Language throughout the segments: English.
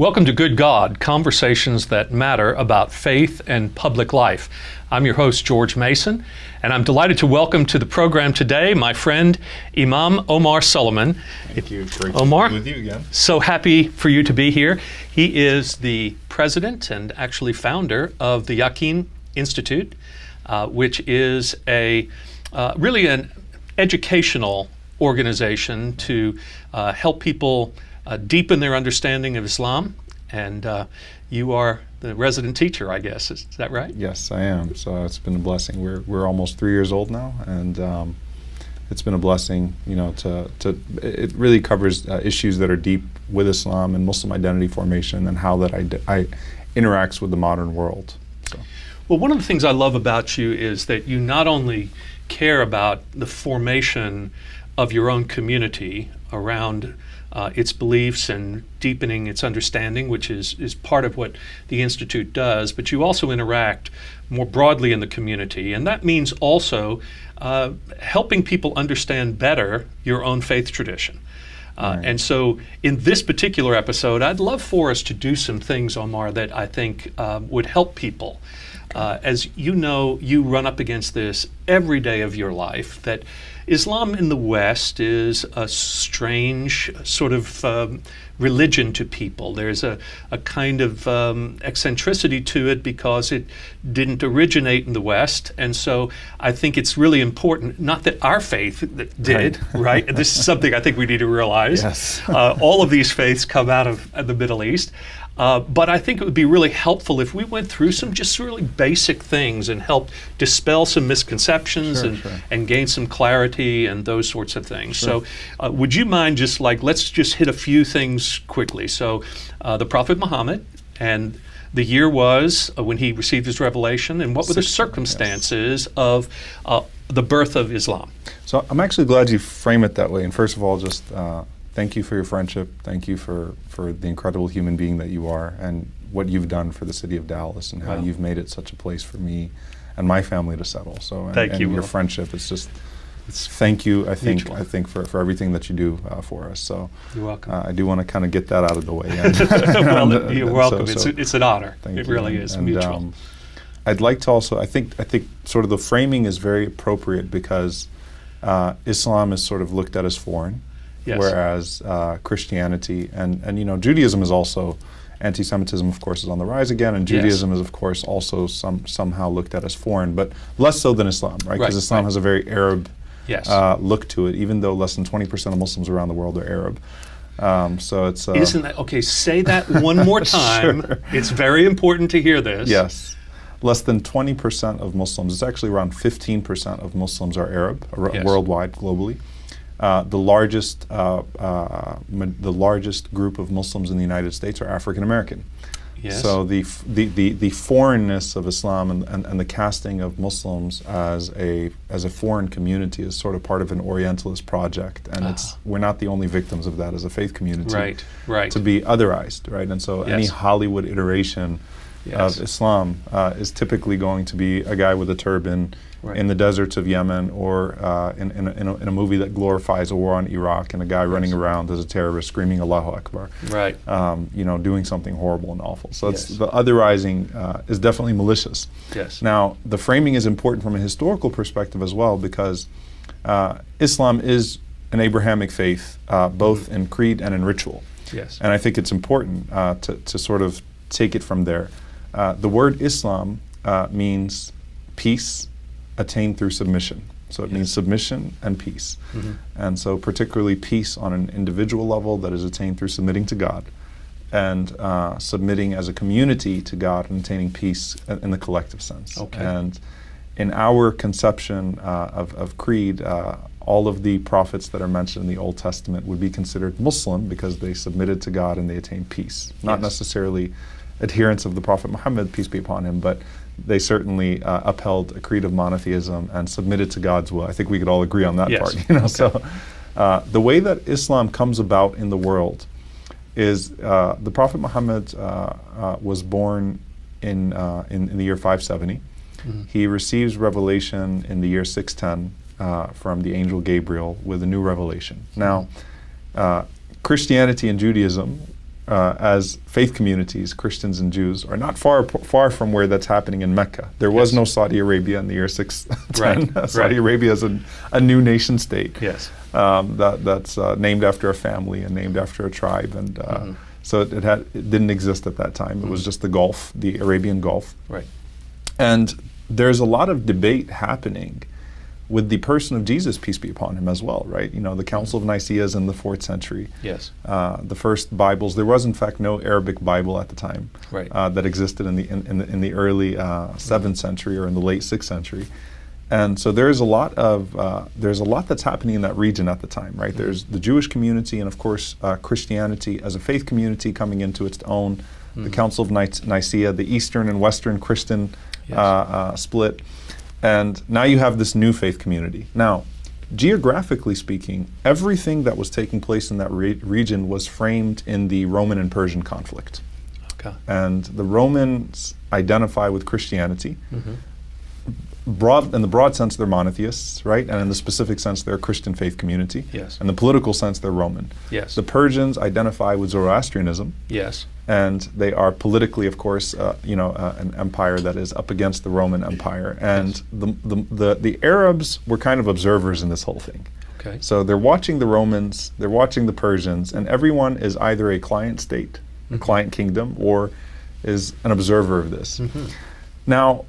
Welcome to Good God, conversations that matter about faith and public life. I'm your host, George Mason, and I'm delighted to welcome to the program today my friend, IMMAMM Omar Suleiman. Thank you. Great Omar, to be with you again. So happy for you to be here. He is the president and actually founder of the IMMAMM Institute, which is really an educational organization to help people deepen their understanding of Islam, and you are the resident teacher, I guess. Is that right? Yes, I am. So it's been a blessing. We're almost 3 years old now, and it's been a blessing. You know, it really covers issues that are deep with Islam and Muslim identity formation and how that I interacts with the modern world. So. Well, one of the things I love about you is that you not only care about the formation of your own community around its beliefs and deepening its understanding, which is part of what the Institute does, but you also interact more broadly in the community. And that means also helping people understand better your own faith tradition. Right. And so in this particular episode, I'd love for us to do some things, Omar, that I think would help people. As you know, you run up against this every day of your life, that Islam in the West is a strange sort of religion to people. There's a kind of eccentricity to it because it didn't originate in the West. And so I think it's really important, not that our faith did, right? This is something I think we need to realize. Yes. All of these faiths come out of the Middle East. But I think it would be really helpful if we went through some just really basic things and helped dispel some misconceptions and gain some clarity and those sorts of things. Sure. So would you mind just let's just hit a few things quickly. So the Prophet Muhammad, and the year was when he received his revelation, and what were the circumstances of the birth of Islam? So I'm actually glad you frame it that way. And first of all, just thank you for your friendship. Thank you for the incredible human being that you are and what you've done for the city of Dallas and how you've made it such a place for me and my family to settle. So thank you. Your friendship is just thank you. I think for everything that you do for us. So you're welcome. I do want to kind of get that out of the way. Well, you're welcome. So it's an honor. Thank it you. really is mutual. I'd like to also I think sort of the framing is very appropriate because Islam is sort of looked at as foreign. Yes. Whereas Christianity and you know, Judaism is also, anti-Semitism of course is on the rise again, and Judaism is of course also somehow looked at as foreign, but less so than Islam, right? Because Islam has a very Arab look to it, even though less than 20% of Muslims around the world are Arab. So it's isn't that okay? Say that one more time. Sure. It's very important to hear this. Yes. Less than 20% of Muslims, it's actually around 15% of Muslims are Arab worldwide, globally. The largest group of Muslims in the United States are African American. Yes. So the foreignness of Islam and the casting of Muslims as a foreign community is sort of part of an Orientalist project, and we're not the only victims of that as a faith community. Right. To be otherized, right? And so any Hollywood iteration of Islam is typically going to be a guy with a turban in the deserts of Yemen, or in a movie that glorifies a war on Iraq, and a guy running around as a terrorist screaming Allahu Akbar, you know, doing something horrible and awful. So it's, the otherizing is definitely malicious. Yes. Now, the framing is important from a historical perspective as well, because Islam is an Abrahamic faith, both in creed and in ritual. Yes. And I think it's important to sort of take it from there. The word Islam means peace attained through submission. So it means submission and peace. Mm-hmm. And so particularly peace on an individual level that is attained through submitting to God, and submitting as a community to God and attaining peace in the collective sense. Okay. And in our conception of creed, all of the prophets that are mentioned in the Old Testament would be considered Muslim because they submitted to God and they attained peace. Not necessarily adherents of the Prophet Muhammad, peace be upon him, but they certainly upheld a creed of monotheism and submitted to God's will. I think we could all agree on that part. You know? So the way that Islam comes about in the world is the Prophet Muhammad was born in the year 570. Mm-hmm. He receives revelation in the year 610 from the angel Gabriel with a new revelation. Now, Christianity and Judaism as faith communities, Christians and Jews, are not far from where that's happening in Mecca. There was Yes. no Saudi Arabia in the year 610. Right, Saudi right. Arabia is a new nation state. Yes. That's named after a family and named after a tribe, and so it didn't exist at that time. It was just the Gulf, the Arabian Gulf. Right. And there's a lot of debate happening with the person of Jesus, peace be upon him, as well, right? You know, the Council of Nicaea is in the 4th century. Yes. The first Bibles, there was in fact no Arabic Bible at the time, Right. that existed in the early 7th century or in the late 6th century. And so there's a lot that's happening in that region at the time, right? There's the Jewish community, and of course Christianity as a faith community coming into its own. The Council of Nicaea, the Eastern and Western Christian split, and now you have this new faith community. Now, geographically speaking, everything that was taking place in that region was framed in the Roman and Persian conflict. Okay. And the Romans identify with Christianity. Mm-hmm. In the broad sense, they're monotheists, right? And in the specific sense, they're a Christian faith community. Yes. In the political sense, they're Roman. Yes. The Persians identify with Zoroastrianism. Yes. And they are politically, of course, an empire that is up against the Roman Empire. And the Arabs were kind of observers in this whole thing. Okay. So they're watching the Romans, they're watching the Persians, and everyone is either a client state, a client kingdom, or is an observer of this. Now,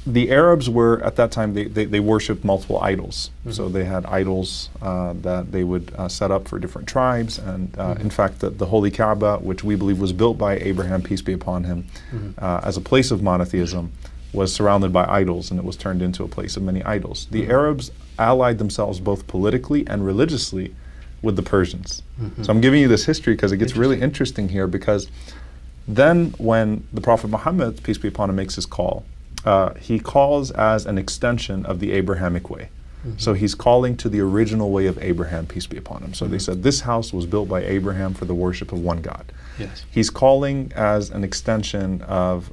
the Arabs were, at that time, they worshipped multiple idols. So they had idols that they would set up for different tribes. And in fact, the Holy Kaaba, which we believe was built by Abraham, peace be upon him, as a place of monotheism, was surrounded by idols, and it was turned into a place of many idols. The Arabs allied themselves both politically and religiously with the Persians. So I'm giving you this history because it gets really interesting here, because then when the Prophet Muhammad, peace be upon him, makes his call, he calls as an extension of the Abrahamic way. So he's calling to the original way of Abraham, peace be upon him. So they said this house was built by Abraham for the worship of one God. Yes. He's calling as an extension of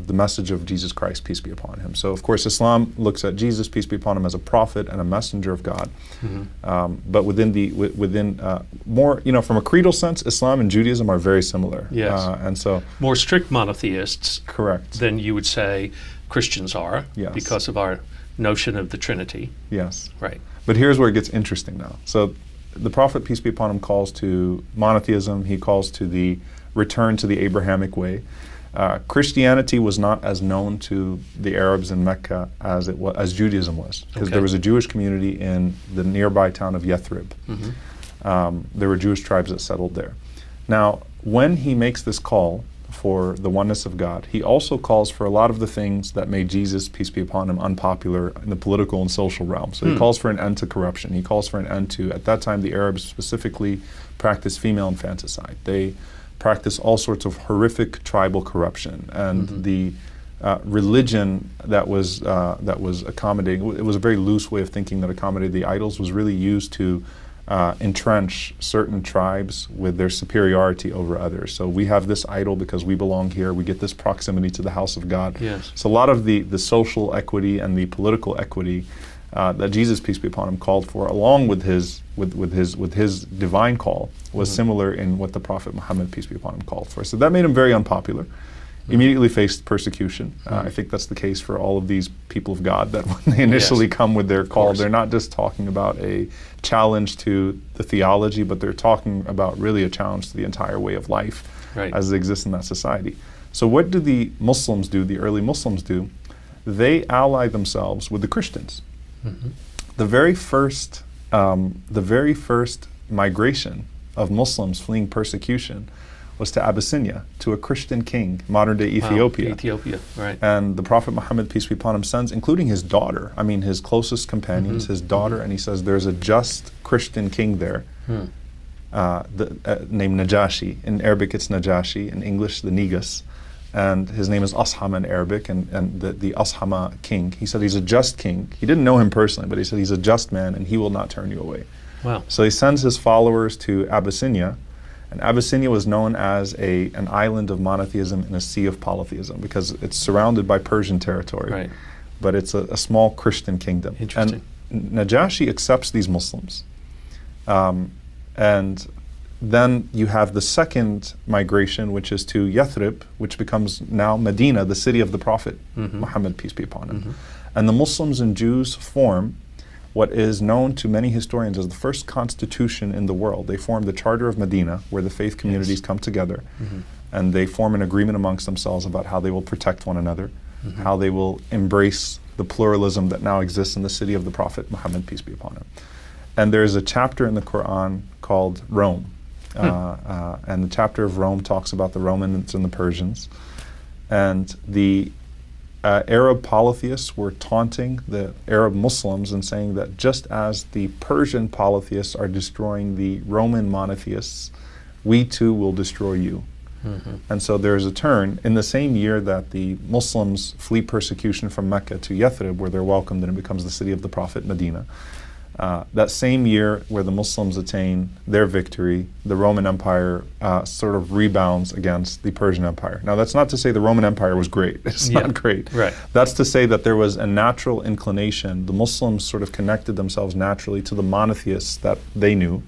the message of Jesus Christ, peace be upon him. So of course Islam looks at Jesus, peace be upon him, as a prophet and a messenger of God. But within more, from a creedal sense, Islam and Judaism are very similar. Yes. And so More strict monotheists correct. than you would say Christians are, Yes. because of our notion of the Trinity. Yes. Right. But here's where it gets interesting now. So the Prophet, peace be upon him, calls to monotheism. He calls to the return to the Abrahamic way. Christianity was not as known to the Arabs in Mecca as Judaism was, because there was a Jewish community in the nearby town of Yathrib. There were Jewish tribes that settled there. Now, when he makes this call for the oneness of God, he also calls for a lot of the things that made Jesus, peace be upon him, unpopular in the political and social realm. So he calls for an end to corruption. He calls for an end to, at that time, the Arabs specifically practiced female infanticide. They practiced all sorts of horrific tribal corruption, and the religion that was accommodating, it was a very loose way of thinking that accommodated the idols, was really used to entrench certain tribes with their superiority over others. So we have this idol because we belong here. We get this proximity to the house of God. Yes. So a lot of the social equity and the political equity that Jesus, peace be upon him, called for, along with his divine call, was similar in what the Prophet Muhammad, peace be upon him, called for. So that made him very unpopular. Immediately faced persecution. I think that's the case for all of these people of God, that when they initially come with their call, they're not just talking about a challenge to the theology, but they're talking about really a challenge to the entire way of life as it exists in that society. So what do the Muslims do, the early Muslims do? They ally themselves with the Christians. The very first migration of Muslims fleeing persecution was to Abyssinia, to a Christian king, modern-day Ethiopia. Wow. Ethiopia, right. And the Prophet Muhammad, peace be upon him, sends, including his daughter, his closest companions, his daughter, and he says there's a just Christian king there named Najashi. In Arabic it's Najashi, in English the Negus. And his name is Ashama in Arabic, and the Ashama king. He said he's a just king. He didn't know him personally, but he said he's a just man and he will not turn you away. Wow. So he sends his followers to Abyssinia, and Abyssinia was known as an island of monotheism in a sea of polytheism, because it's surrounded by Persian territory, Right. but it's a small Christian kingdom. Interesting. And Najashi accepts these Muslims, and then you have the second migration, which is to Yathrib, which becomes now Medina, the city of the Prophet Muhammad, peace be upon him. And the Muslims and Jews form what is known to many historians as the first constitution in the world. They form the Charter of Medina, where the faith communities come together, and they form an agreement amongst themselves about how they will protect one another, how they will embrace the pluralism that now exists in the city of the Prophet Muhammad, peace be upon him. And there's a chapter in the Quran called Rome. And the chapter of Rome talks about the Romans and the Persians. And the Arab polytheists were taunting the Arab Muslims and saying that just as the Persian polytheists are destroying the Roman monotheists, we too will destroy you. And so there's a turn. In the same year that the Muslims flee persecution from Mecca to Yathrib, where they're welcomed and it becomes the city of the Prophet, Medina, that same year where the Muslims attain their victory, the Roman Empire sort of rebounds against the Persian Empire. Now, that's not to say the Roman Empire was great. It's not great. Right. That's to say that there was a natural inclination. The Muslims sort of connected themselves naturally to the monotheists that they knew.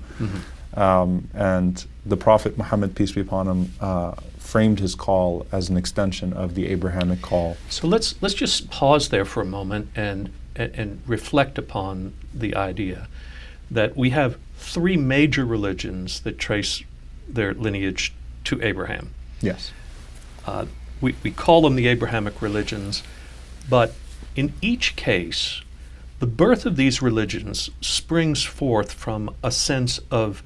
And the Prophet Muhammad, peace be upon him, framed his call as an extension of the Abrahamic call. So let's just pause there for a moment and reflect upon the idea that we have three major religions that trace their lineage to Abraham. Yes. We call them the Abrahamic religions, but in each case, the birth of these religions springs forth from a sense of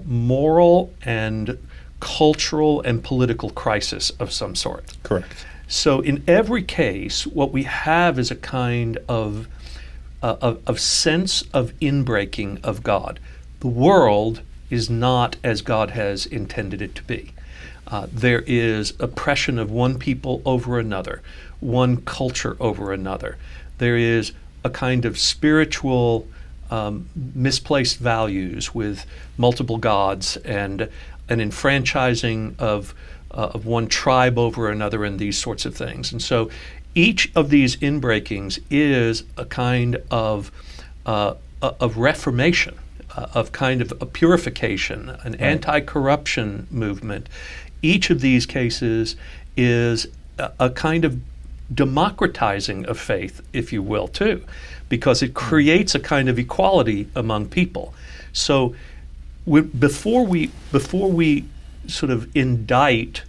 moral and cultural and political crisis of some sort. Correct. So in every case, what we have is a kind of sense of inbreaking of God. The world is not as God has intended it to be. There is oppression of one people over another, one culture over another. There is a kind of spiritual misplaced values with multiple gods and an enfranchising of one tribe over another and these sorts of things. And so each of these inbreakings is a kind of reformation, of kind of a purification, an anti-corruption movement. Each of these cases is a kind of democratizing of faith, if you will, too, because it creates a kind of equality among people. So before we sort of indict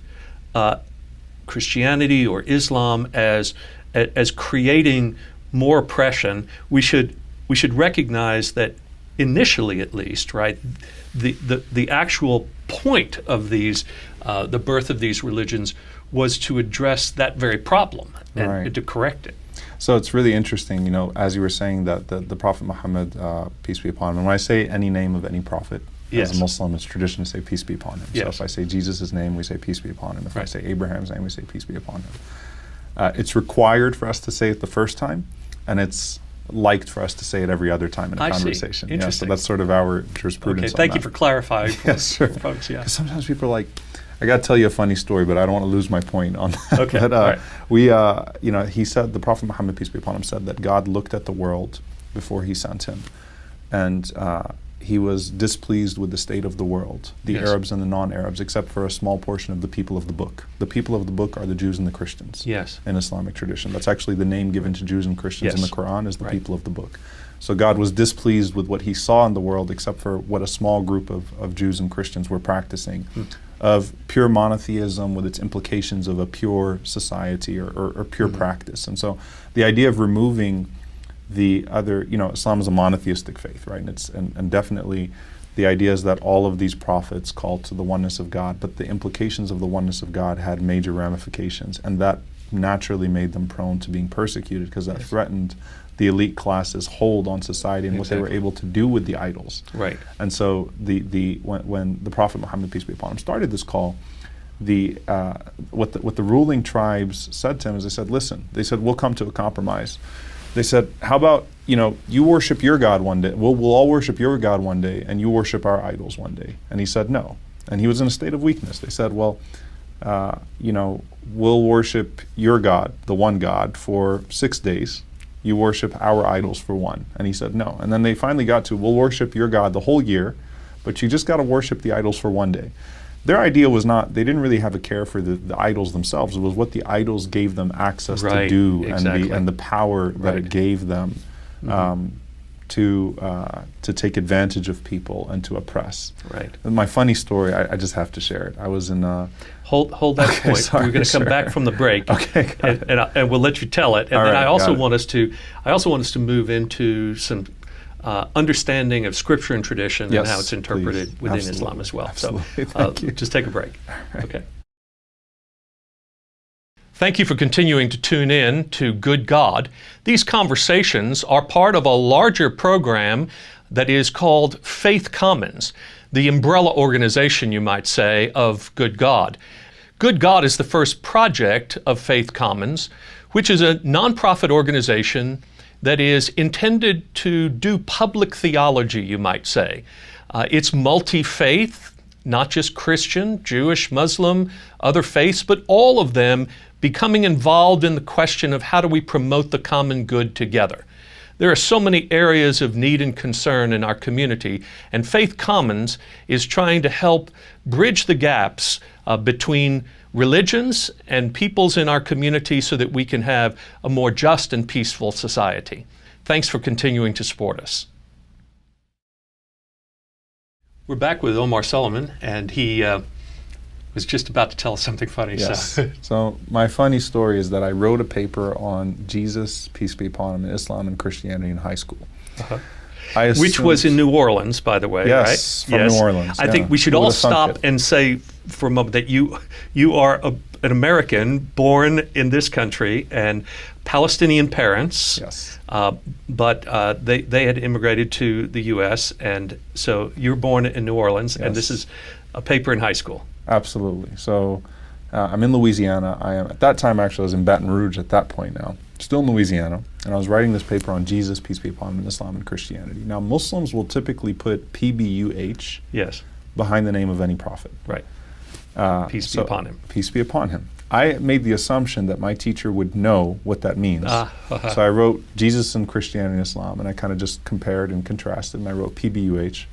Christianity or Islam as creating more oppression, we should recognize that initially, at least, right, the actual point of these the birth of these religions was to address that very problem and to correct it. So it's really interesting, you know, as you were saying that the Prophet Muhammad, peace be upon him, and when I say any name of any prophet, as a Muslim, it's tradition to say peace be upon him. So if I say Jesus' name, we say peace be upon him. If I say Abraham's name, we say peace be upon him. It's required for us to say it the first time, and it's liked for us to say it every other time in a conversation. Interesting. So that's sort of our jurisprudence. Thank you for clarifying for folks. Because sometimes people are like, I got to tell you a funny story, but I don't want to lose my point on that. But, he said, the Prophet Muhammad, peace be upon him, said that God looked at the world before he sent him, and he was displeased with the state of the world, the Arabs and the non-Arabs, except for a small portion of the people of the book. The people of the book are the Jews and the Christians in Islamic tradition. That's actually the name given to Jews and Christians in the Quran, is the people of the book. So God was displeased with what he saw in the world, except for what a small group of Jews and Christians were practicing, of pure monotheism with its implications of a pure society or pure practice. And so the idea of removing the other, Islam is a monotheistic faith, right? And definitely the idea is that all of these prophets called to the oneness of God, but the implications of the oneness of God had major ramifications, and that naturally made them prone to being persecuted, because that threatened the elite classes' hold on society and what they were able to do with the idols. Right. And so when the Prophet Muhammad, peace be upon him, started this call, what the ruling tribes said to him is, they said, listen, they said, we'll come to a compromise. They said, how about, you worship your God one day, we'll all worship your God one day, and you worship our idols one day. And he said no. And he was in a state of weakness. They said, well, we'll worship your God, the one God, for 6 days. You worship our idols for one. And he said no. And then they finally got to, we'll worship your God the whole year, but you just got to worship the idols for one day. Their idea was not, they didn't really have a care for the idols themselves. It was what the idols gave them access to do, exactly. and the power that it gave them to take advantage of people and to oppress. Right. And my funny story, I just have to share it. I was in Hold that point. Sorry, We're going to come back from the break, okay, and we'll let you tell it. And All then right, I also got it. want us to move into some understanding of Scripture and tradition and Yes, how it's interpreted please. within Absolutely. Islam as well. Absolutely. So Thank you. just take a break. Right. Okay. Thank you for continuing to tune in to Good God. These conversations are part of a larger program that is called Faith Commons, the umbrella organization, you might say, of Good God. Good God is the first project of Faith Commons, which is a nonprofit organization that is intended to do public theology, you might say. It's multi-faith, not just Christian, Jewish, Muslim, other faiths, but all of them becoming involved in the question of how do we promote the common good together. There are so many areas of need and concern in our community, and Faith Commons is trying to help bridge the gaps between religions and peoples in our community so that we can have a more just and peaceful society. Thanks for continuing to support us. We're back with Omar Suleiman, and he was just about to tell us something funny. Yes. So my funny story is that I wrote a paper on Jesus, peace be upon him, in Islam and Christianity in high school. Which was in New Orleans, by the way, yes, right? From New Orleans. I think we should all stop and say for a moment that you are an American born in this country and Palestinian parents. Yes. But they had immigrated to the U.S. and so you're born in New Orleans, Yes. and this is a paper in high school. Absolutely. So I'm in Louisiana. At that time, actually, I was in Baton Rouge at that point now, still in Louisiana, and I was writing this paper on Jesus, peace be upon him, in Islam and Christianity. Now, Muslims will typically put PBUH Yes. behind the name of any prophet. Right. Peace be upon him. Peace be upon him. I made the assumption that my teacher would know what that means. So I wrote Jesus and Christianity and Islam, and I kind of just compared and contrasted, and I wrote PBUH.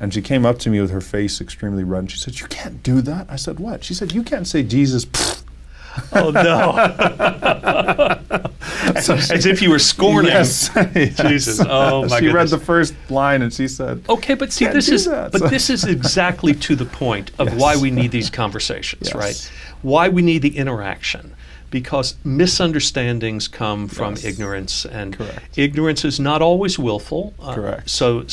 And she came up to me with her face extremely red, and she said, "You can't do that." I said, "What?" She said, "You can't say Jesus." Oh, no. As if you were scorning. Yes. Jesus. Oh, my She goodness. read the first line and she said, Okay, but see, "Can't this do is that." this is exactly to the point of Yes. why we need these conversations, Yes. right? Why we need the interaction. Because misunderstandings come from Yes. ignorance, and Correct. ignorance is not always willful. Correct. So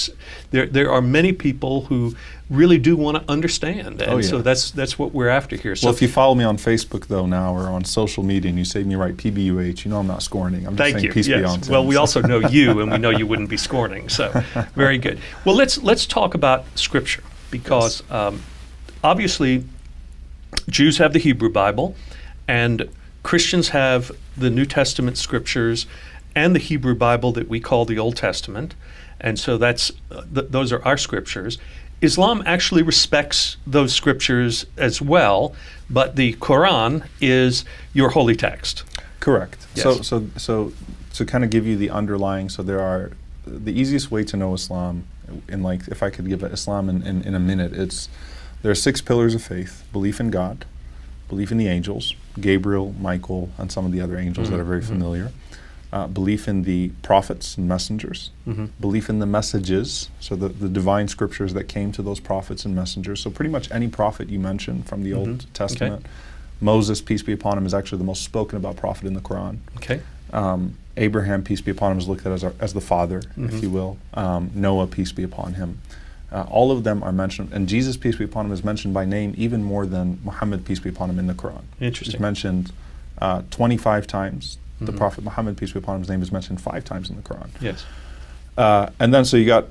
there are many people who really do want to understand, and Oh, yeah. so that's what we're after here. So well, if you follow me on Facebook, though, now, or on social media, and you see me write PBUH, you know I'm not scorning. I'm just Thank saying you. peace be Yes. on him. Well, we also know you, and we know you wouldn't be scorning. So, very good. Well, let's talk about Scripture, because obviously Jews have the Hebrew Bible, and Christians have the New Testament Scriptures and the Hebrew Bible that we call the Old Testament, and so that's those are our Scriptures. Islam actually respects those Scriptures as well, but the Quran is your holy text. Correct. Yes. So to kind of give you the underlying, so there are, the easiest way to know Islam, if I could give Islam in a minute, there are 6 pillars of faith: belief in God, belief in the angels, Gabriel, Michael, and some of the other angels that are very familiar. Belief in the prophets and messengers, belief in the messages, so the divine scriptures that came to those prophets and messengers. So pretty much any prophet you mention from the Old Testament. Okay. Moses, peace be upon him, is actually the most spoken about prophet in the Quran. Okay. Abraham, peace be upon him, is looked at as the father, if you will. Noah, peace be upon him. All of them are mentioned, and Jesus, peace be upon him, is mentioned by name even more than Muhammad, peace be upon him, in the Quran. Interesting. He's mentioned 25 times. The Prophet Muhammad, peace be upon him, his name is mentioned 5 times in the Quran. Yes. And then so you got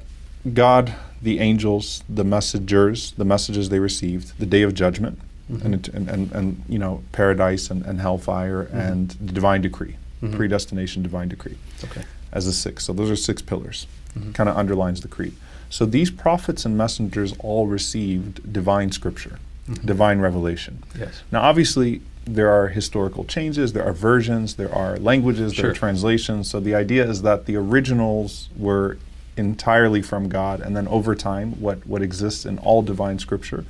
God, the angels, the messengers, the messages they received, the day of judgment, and you know, paradise and hellfire, and the divine decree, predestination, divine decree. Okay. As the 6. So those are 6 pillars. Kind of underlines the creed. So these prophets and messengers all received divine scripture, divine revelation. Yes. Now, obviously, there are historical changes, there are versions, there are languages, there are translations. So the idea is that the originals were entirely from God, and then over time, what exists in all divine scripture.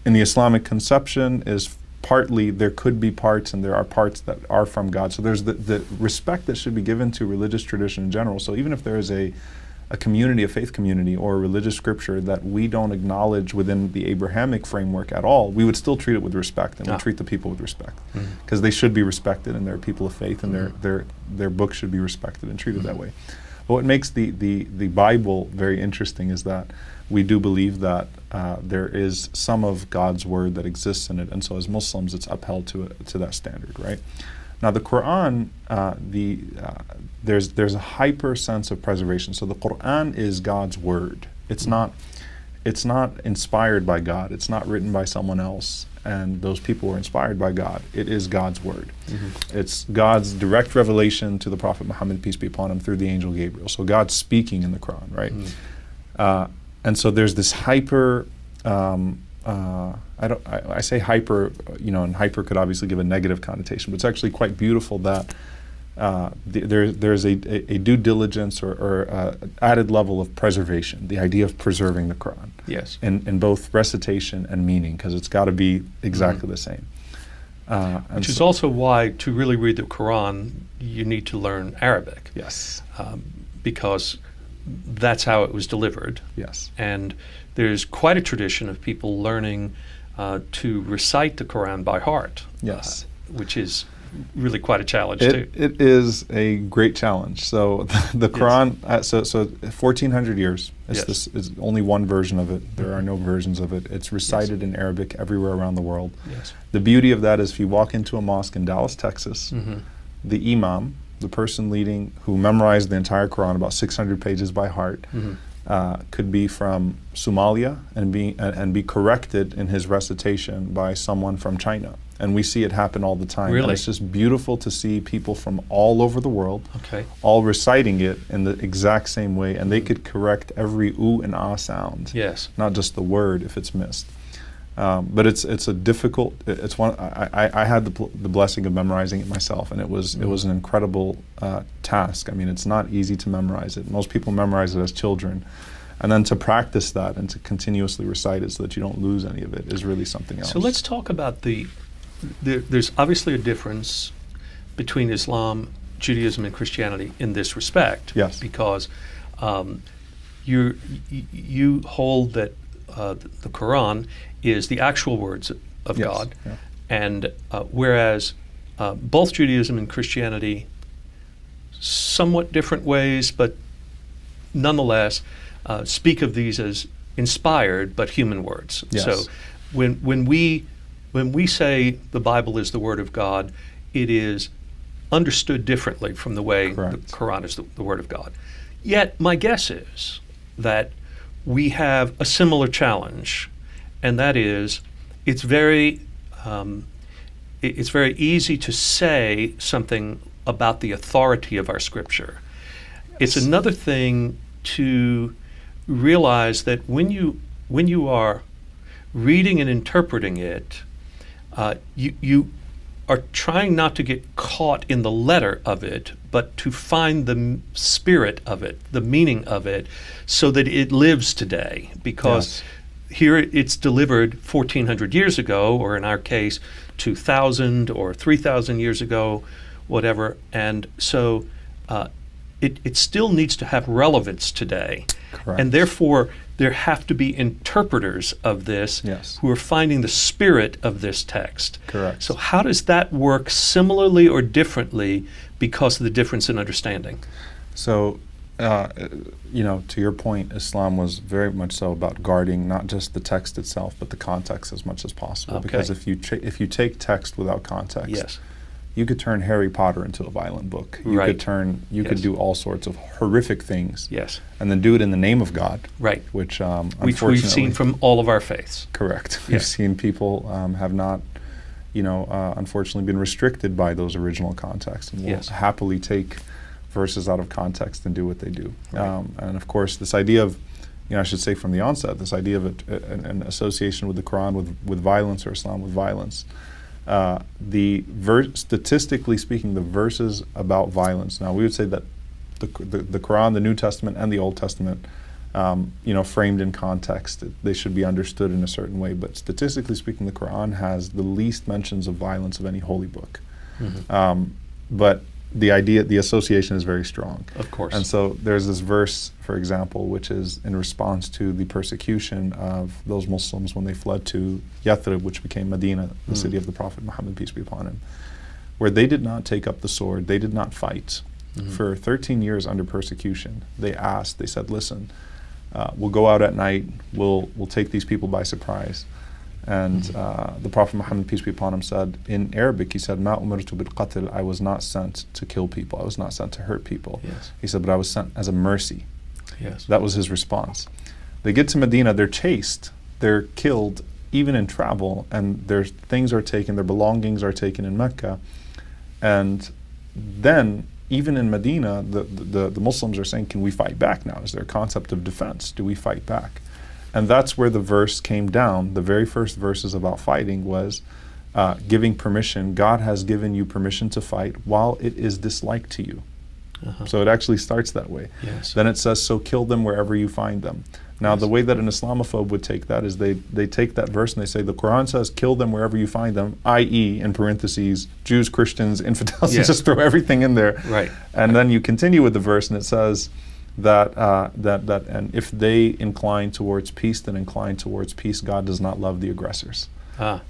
In the Islamic conception is partly, there could be parts, and there are parts that are from God. So there's the respect that should be given to religious tradition in general. So even if there is a community, a faith community, or a religious scripture that we don't acknowledge within the Abrahamic framework at all, we would still treat it with respect, and we treat the people with respect, because they should be respected, and they're people of faith, and their book should be respected and treated that way. But what makes the Bible very interesting is that we do believe that there is some of God's word that exists in it, and so as Muslims, it's upheld to that standard, right? Now, the Quran, there's a hyper sense of preservation. So the Quran is God's word. It's not inspired by God. It's not written by someone else, and those people were inspired by God. It is God's word. It's God's direct revelation to the Prophet Muhammad, peace be upon him, through the angel Gabriel. So God's speaking in the Quran, right? And so there's this hyper. I say hyper, and hyper could obviously give a negative connotation, but it's actually quite beautiful that there's a due diligence or added level of preservation, the idea of preserving the Quran. Yes. In both recitation and meaning, because it's got to be exactly the same. Which is also why, to really read the Quran, you need to learn Arabic. Yes. Because that's how it was delivered. Yes. And there's quite a tradition of people learning to recite the Quran by heart. Yes. Which is really quite a challenge too. It is a great challenge. So the Quran, so 1,400 years. This is only one version of it. There are no versions of it. It's recited in Arabic everywhere around the world. Yes. The beauty of that is, if you walk into a mosque in Dallas, Texas, the imam, the person leading, who memorized the entire Quran, about 600 pages by heart, could be from Somalia and be corrected in his recitation by someone from China. And we see it happen all the time. Really? And it's just beautiful to see people from all over the world all reciting it in the exact same way, and they could correct every ooh and ah sound. Yes. Not just the word if it's missed. But it's a difficult. It's one. I had the blessing of memorizing it myself, and it was an incredible task. I mean, it's not easy to memorize it. Most people memorize it as children, and then to practice that and to continuously recite it so that you don't lose any of it is really something else. So let's talk about there's obviously a difference between Islam, Judaism, and Christianity in this respect. Yes. Because you hold that the Quran is the actual words of God, and whereas both Judaism and Christianity, somewhat different ways, but nonetheless speak of these as inspired but human words. Yes. So when we say the Bible is the Word of God, it is understood differently from the way the Quran is the Word of God. Yet my guess is that we have a similar challenge, and that is it's very easy to say something about the authority of our Scripture. It's another thing to realize that when you are reading and interpreting it, you are trying not to get caught in the letter of it, but to find the spirit of it, the meaning of it, so that it lives today. Because here it's delivered 1,400 years ago, or in our case, 2,000 or 3,000 years ago, whatever. And so it still needs to have relevance today. Correct. And therefore, there have to be interpreters of this who are finding the spirit of this text. Correct. So how does that work similarly or differently because of the difference in understanding? So, to your point, Islam was very much so about guarding not just the text itself, but the context as much as possible. Okay. Because if you take text without context, you could turn Harry Potter into a violent book. You could do all sorts of horrific things. Yes. And then do it in the name of God. Right. Which we've seen from all of our faiths. Correct. We've seen people have not, unfortunately been restricted by those original contexts, and will happily take verses out of context and do what they do. Right. And of course, this idea of, I should say from the onset, this idea of an association with the Quran with violence, or Islam with violence. Statistically speaking, the verses about violence, now we would say that the Quran, the New Testament, and the Old Testament, framed in context. They should be understood in a certain way. But statistically speaking, the Quran has the least mentions of violence of any holy book. But the association is very strong. Of course. And so there's this verse, for example, which is in response to the persecution of those Muslims when they fled to Yathrib, which became Medina, the city of the Prophet Muhammad, peace be upon him, where they did not take up the sword, they did not fight. For 13 years under persecution, they said, listen, we'll go out at night, we'll take these people by surprise. And the Prophet Muhammad, peace be upon him, said in Arabic, he said, "Ma umirtu bil qatl," I was not sent to kill people, I was not sent to hurt people. Yes. He said, but I was sent as a mercy. Yes. That was his response. They get to Medina, they're chased, they're killed, even in travel, and their things are taken, their belongings are taken in Mecca. And then, even in Medina, the Muslims are saying, can we fight back now? Is there a concept of defense? Do we fight back? And that's where the verse came down. The very first verses about fighting was giving permission. God has given you permission to fight while it is disliked to you. So it actually starts that way. Yes. Then it says, so kill them wherever you find them. Now, the way that an Islamophobe would take that is they take that verse and they say, the Quran says, kill them wherever you find them, i.e., in parentheses, Jews, Christians, infidels, Yes. just throw everything in there. Right. And then you continue with the verse and it says that and if they incline towards peace, then incline towards peace. God does not love the aggressors.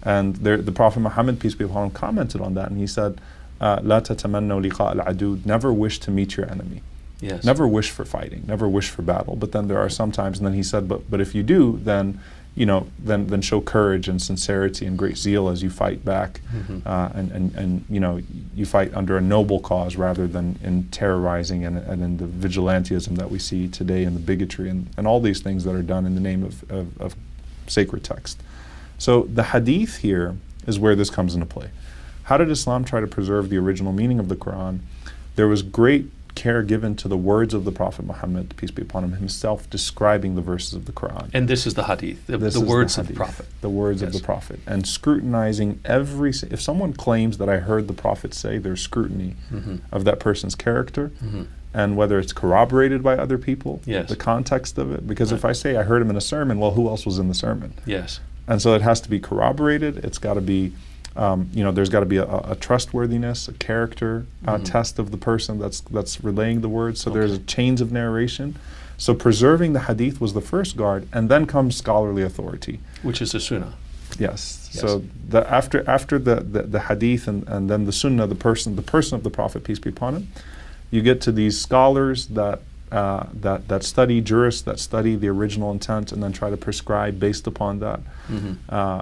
And the Prophet Muhammad, peace be upon him, commented on that and he said, لا تتمنوا لقاء العدو, never wish to meet your enemy. Yes. Never wish for fighting, never wish for battle. But then there are some times, and then he said, but if you do, then then show courage and sincerity and great zeal as you fight back, and you fight under a noble cause rather than in terrorizing and in the vigilantism that we see today and the bigotry and all these things that are done in the name of sacred text. So the hadith here is where this comes into play. How did Islam try to preserve the original meaning of the Quran? There was great care given to the words of the Prophet Muhammad, peace be upon him, himself describing the verses of the Quran. And this is the hadith, the words of the Prophet. The words of the Prophet. And scrutinizing if someone claims that I heard the Prophet say, there's scrutiny of that person's character and whether it's corroborated by other people, the context of it. Because if I say I heard him in a sermon, well, who else was in the sermon? Yes. And so it has to be corroborated. It's got to be there's got to be a trustworthiness, a character test of the person that's relaying the words. So there's chains of narration. So preserving the hadith was the first guard, and then comes scholarly authority, which is the sunnah. Yes. So after the hadith and then the sunnah, the person of the Prophet, peace be upon him, you get to these scholars that study, jurists that study the original intent and then try to prescribe based upon that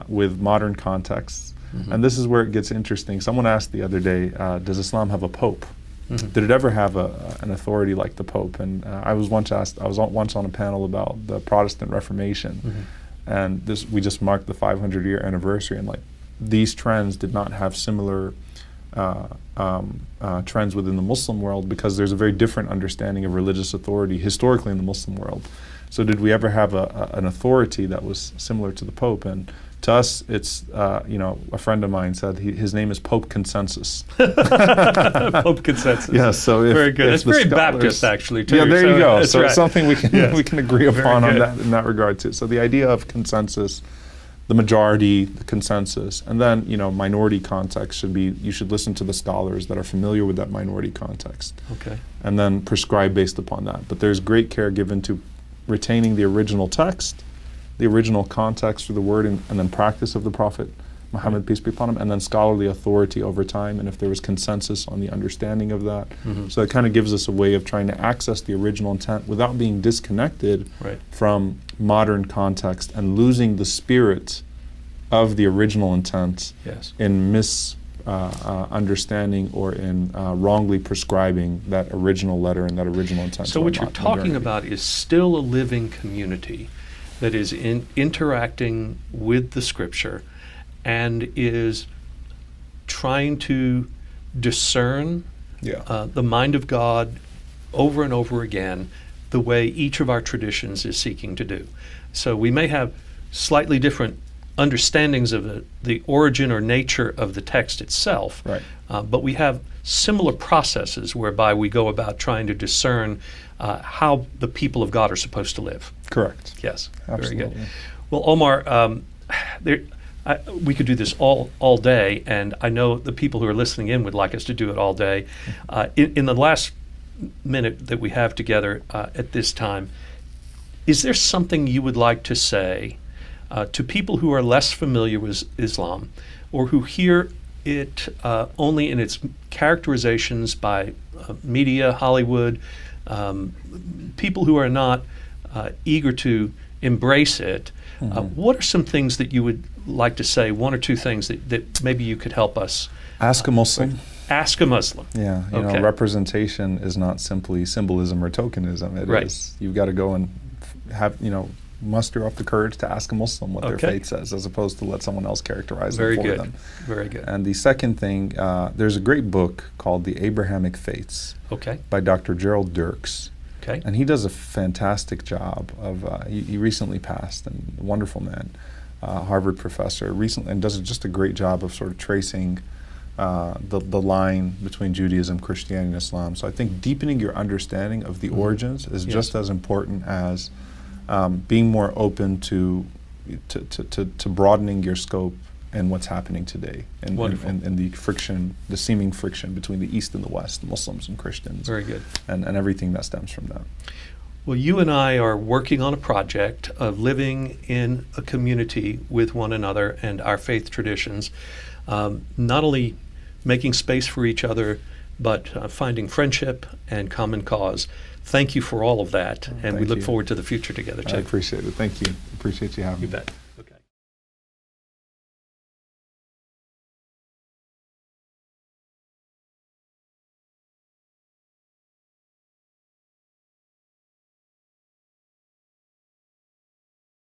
with modern contexts. And this is where it gets interesting. Someone asked the other day, does Islam have a pope? Did it ever have an authority like the Pope? And I was once on a panel about the Protestant Reformation, and we just marked the 500-year anniversary, and like these trends did not have similar trends within the Muslim world because there's a very different understanding of religious authority historically in the Muslim world. So did we ever have an authority that was similar to the Pope? And to us, it's, a friend of mine said his name is Pope Consensus. Pope Consensus. Yes, so very good. It's very Baptist, actually, too. Yeah, there you go. So right. it's something we can agree upon on that in that regard too. So the idea of consensus, the majority, the consensus, and then minority context you should listen to the scholars that are familiar with that minority context. Okay. And then prescribe based upon that. But there's great care given to retaining the original text, the original context for the word, and then practice of the Prophet Muhammad, peace be upon him, and then scholarly authority over time, and if there was consensus on the understanding of that. So it kind of gives us a way of trying to access the original intent without being disconnected from modern context and losing the spirit of the original intent in understanding or in wrongly prescribing that original letter and that original intent. So what you're talking about is still a living community that is interacting with the Scripture and is trying to discern the mind of God over and over again the way each of our traditions is seeking to do. So we may have slightly different understandings of the origin or nature of the text itself. Right. But we have similar processes whereby we go about trying to discern how the people of God are supposed to live. Correct. Yes, Absolutely. very good. Well, Omar, we could do this all day, and I know the people who are listening in would like us to do it all day. In the last minute that we have together at this time, is there something you would like to say to people who are less familiar with Islam, or who hear it only in its characterizations by media, Hollywood, people who are not eager to embrace it? What are some things that you would like to say, one or two things that maybe you could help us? Ask a Muslim. Ask a Muslim. Yeah, you know, representation is not simply symbolism or tokenism. It is, you've got to go and have, muster up the courage to ask a Muslim what their faith says, as opposed to let someone else characterize it for them. Very good. And the second thing, there's a great book called The Abrahamic Faiths by Dr. Gerald Dirks. And he does a fantastic job of, he recently passed, and a wonderful man, Harvard professor, recently, and does just a great job of sort of tracing the line between Judaism, Christianity, and Islam. So I think deepening your understanding of the origins is just as important as being more open to broadening your scope and what's happening today, and the friction, the seeming friction between the East and the West, Muslims and Christians. Very good. And everything that stems from that. Well, you and I are working on a project of living in a community with one another and our faith traditions, not only making space for each other, but finding friendship and common cause. Thank you for all of that, and we look forward to the future together, too. I appreciate it. Thank you. Appreciate you having me. You bet.